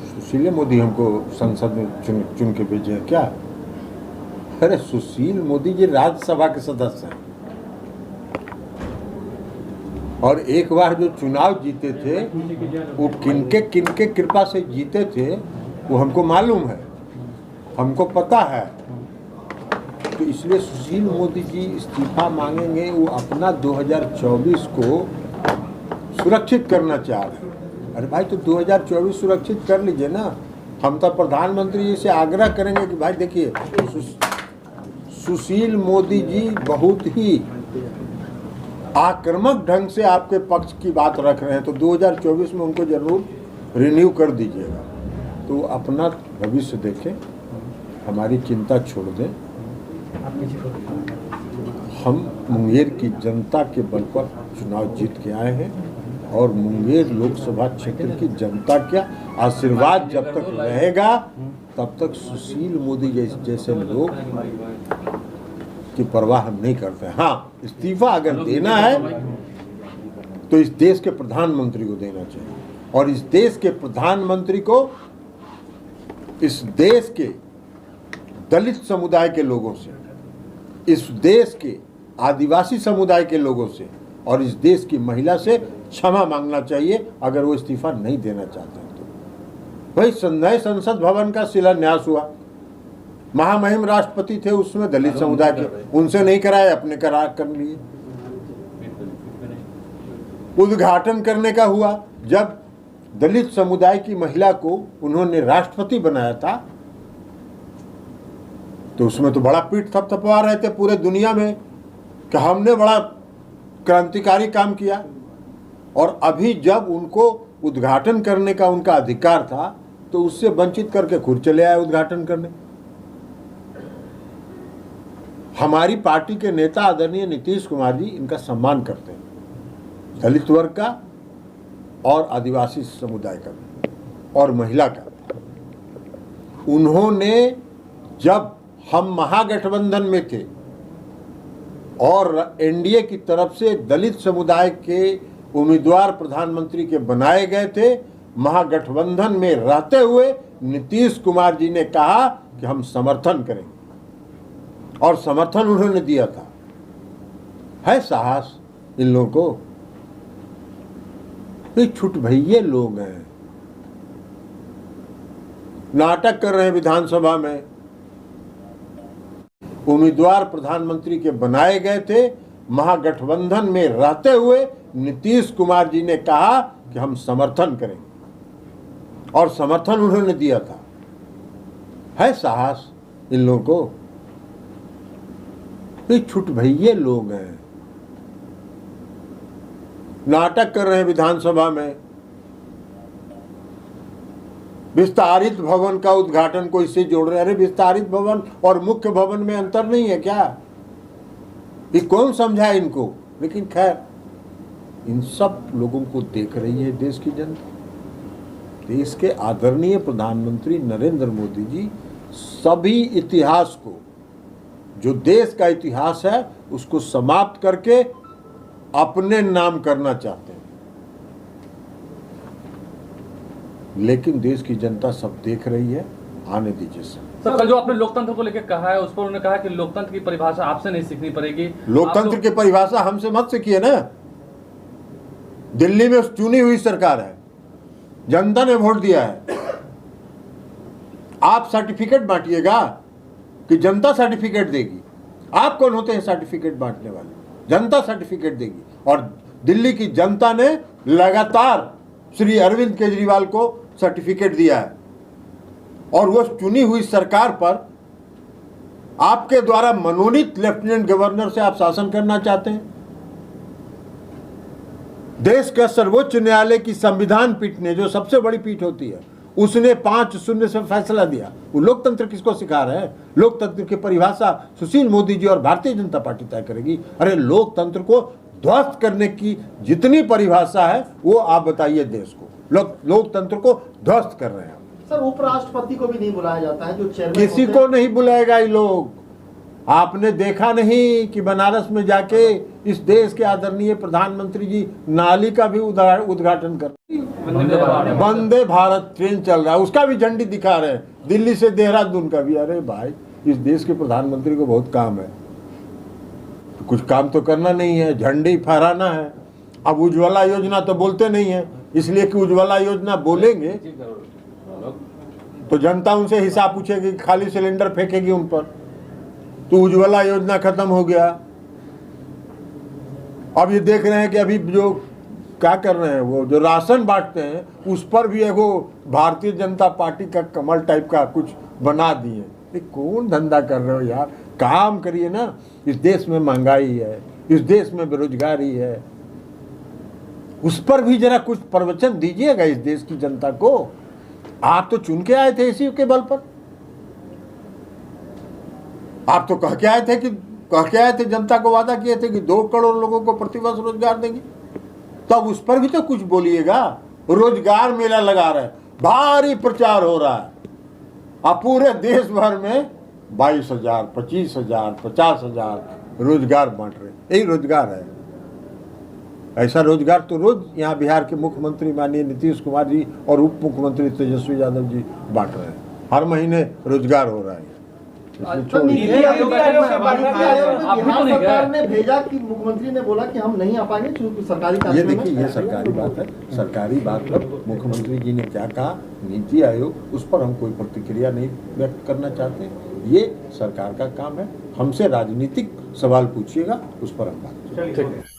सुशील मोदी हमको संसद में चुन के भेजे हैं क्या? अरे सुशील मोदी जी राज्यसभा के सदस्य हैं और एक बार जो चुनाव जीते थे वो किनके कृपा से जीते थे वो हमको मालूम है, हमको पता है। तो इसलिए सुशील मोदी जी इस्तीफा मांगेंगे, वो अपना 2024 को सुरक्षित करना चाह रहे हैं। अरे भाई तो 2024 सुरक्षित कर लीजिए ना। हम तो प्रधानमंत्री जी से आग्रह करेंगे कि भाई देखिए सुशील मोदी जी बहुत ही आक्रामक ढंग से आपके पक्ष की बात रख रहे हैं, तो 2024 में उनको जरूर रिन्यू कर दीजिएगा। तो अपना भविष्य देखें, हमारी चिंता छोड़ दें। हम मुंगेर की जनता के बल पर चुनाव जीत के आए हैं और मुंगेर लोकसभा क्षेत्र की जनता का आशीर्वाद जब तक रहेगा तब तक सुशील मोदी जैसे लोग की परवाह हम नहीं करते। हाँ, इस्तीफा अगर देना है तो इस देश के प्रधानमंत्री को देना चाहिए और इस देश के प्रधानमंत्री को इस देश के दलित समुदाय के लोगों से, इस देश के आदिवासी समुदाय के लोगों से और इस देश की महिला से क्षमा मांगना चाहिए अगर वो इस्तीफा नहीं देना चाहते हैं। तो भाई नए संसद भवन का शिलान्यास हुआ, महामहिम राष्ट्रपति थे उसमें दलित समुदाय के, उनसे नहीं कराए, अपने कर लिए। उद्घाटन करने का हुआ, जब दलित समुदाय की महिला को उन्होंने राष्ट्रपति बनाया था तो उसमें तो बड़ा पीठ थपथपा रहे थे पूरे दुनिया में कि हमने बड़ा क्रांतिकारी काम किया। और अभी जब उनको उद्घाटन करने का उनका अधिकार था तो उससे वंचित करके खुद चले आए उद्घाटन करने। हमारी पार्टी के नेता आदरणीय नीतीश कुमार जी इनका सम्मान करते हैं, दलित वर्ग का और आदिवासी समुदाय का और महिला का। उन्होंने जब हम महागठबंधन में थे और एनडीए की तरफ से दलित समुदाय के उम्मीदवार प्रधानमंत्री के बनाए गए थे, महागठबंधन में रहते हुए नीतीश कुमार जी ने कहा कि हम समर्थन करेंगे और समर्थन उन्होंने दिया था। है साहस इन लोगों को? ये छुट भैये लोग हैं, नाटक कर रहे हैं। विधानसभा में उम्मीदवार प्रधानमंत्री के बनाए गए थे, महागठबंधन में रहते हुए नीतीश कुमार जी ने कहा कि हम समर्थन करेंगे और समर्थन उन्होंने दिया था। है साहस इन लोगों को? ये छुट भैये लोग हैं, नाटक कर रहे हैं। विधानसभा में विस्तारित भवन का उद्घाटन को इससे जोड़ रहे हैं। अरे विस्तारित भवन और मुख्य भवन में अंतर नहीं है क्या? ये कौन समझाए इनको? लेकिन खैर, इन सब लोगों को देख रही है देश की जनता। देश के आदरणीय प्रधानमंत्री नरेंद्र मोदी जी सभी इतिहास को, जो देश का इतिहास है उसको समाप्त करके अपने नाम करना चाहते हैं। लेकिन देश की जनता सब देख रही है, आने दीजिए सर। कल जो आपने लोकतंत्र को लेकर कहा है उस पर उन्होंने कहा कि लोकतंत्र की परिभाषा आपसे नहीं सीखनी पड़ेगी। लोकतंत्र की परिभाषा हमसे मत सीखिए ना। दिल्ली में चुनी हुई सरकार है, जनता ने वोट दिया है। आप सर्टिफिकेट बांटिएगा कि जनता सर्टिफिकेट देगी? आप कौन होते हैं सर्टिफिकेट बांटने वाले? जनता सर्टिफिकेट देगी। और दिल्ली की जनता ने लगातार श्री अरविंद केजरीवाल को सर्टिफिकेट दिया है और वो चुनी हुई सरकार पर आपके द्वारा मनोनीत लेफ्टिनेंट गवर्नर से आप शासन करना चाहते हैं। देश का सर्वोच्च न्यायालय की संविधान पीठ ने, जो सबसे बड़ी पीठ होती है, उसने 5-0 से फैसला दिया। वो लोकतंत्र किसको सिखा रहे हैं? लोकतंत्र की परिभाषा सुशील मोदी जी और भारतीय जनता पार्टी तय करेगी। अरे लोकतंत्र को ध्वस्त करने की जितनी परिभाषा है वो आप बताइए देश को। लोकतंत्र को ध्वस्त कर रहे हैं। सर, उपराष्ट्रपति को भी नहीं बुलाया जाता है, जो चेयरमैन किसी को नहीं बुलाएगा ये लोग। आपने देखा नहीं कि बनारस में जाके इस देश के आदरणीय प्रधानमंत्री जी नाली का भी उद्घाटन कर, वंदे भारत ट्रेन चल रहा है उसका भी झंडी दिखा रहे हैं, दिल्ली से देहरादून का भी। अरे भाई, इस देश के प्रधानमंत्री को बहुत काम है, तो कुछ काम तो करना नहीं है, झंडी फहराना है। अब उज्ज्वला योजना तो बोलते नहीं है, इसलिए कि उज्ज्वला योजना बोलेंगे तो जनता उनसे हिसाब पूछेगी, खाली सिलेंडर फेंकेगी उन पर, तो उज्ज्वला योजना खत्म हो गया। अब ये देख रहे हैं कि अभी जो क्या कर रहे हैं, वो जो राशन बांटते हैं उस पर भी एगो भारतीय जनता पार्टी का कमल टाइप का कुछ बना दिए। ये कौन धंधा कर रहे हो यार, काम करिए ना। इस देश में महंगाई है, इस देश में बेरोजगारी है, उस पर भी जरा कुछ प्रवचन दीजिएगा इस देश की जनता को। आप तो चुन के आए थे इसी के बल पर, आप तो कह के आए थे जनता को वादा किए थे कि 2 करोड़ लोगों को प्रतिवर्ष रोजगार देंगे, तब उस पर भी तो कुछ बोलिएगा। रोजगार मेला लगा रहे हैं, भारी प्रचार हो रहा है, अब पूरे देश भर में 22,000, 25,000, 50,000 रोजगार बांट रहे, यही रोजगार है। ऐसा रोजगार तो रोज यहाँ बिहार के मुख्यमंत्री माननीय नीतीश कुमार जी और उप मुख्यमंत्री तेजस्वी यादव जी बांट रहे हैं, हर महीने रोजगार हो रहा है। तो नीति आयोग बिहार सरकार ने भेजा कि मुख्यमंत्री ने बोला कि हम नहीं आ पाएंगे क्योंकि सरकारी ये कार्यक्रम देखिए, ये सरकारी बात है, सरकारी बात पर मुख्यमंत्री जी ने क्या कहा, नीति आयोग, उस पर हम कोई प्रतिक्रिया नहीं व्यक्त करना चाहते। ये सरकार का काम है, हमसे राजनीतिक सवाल पूछिएगा, उस पर हम बात करेंगे।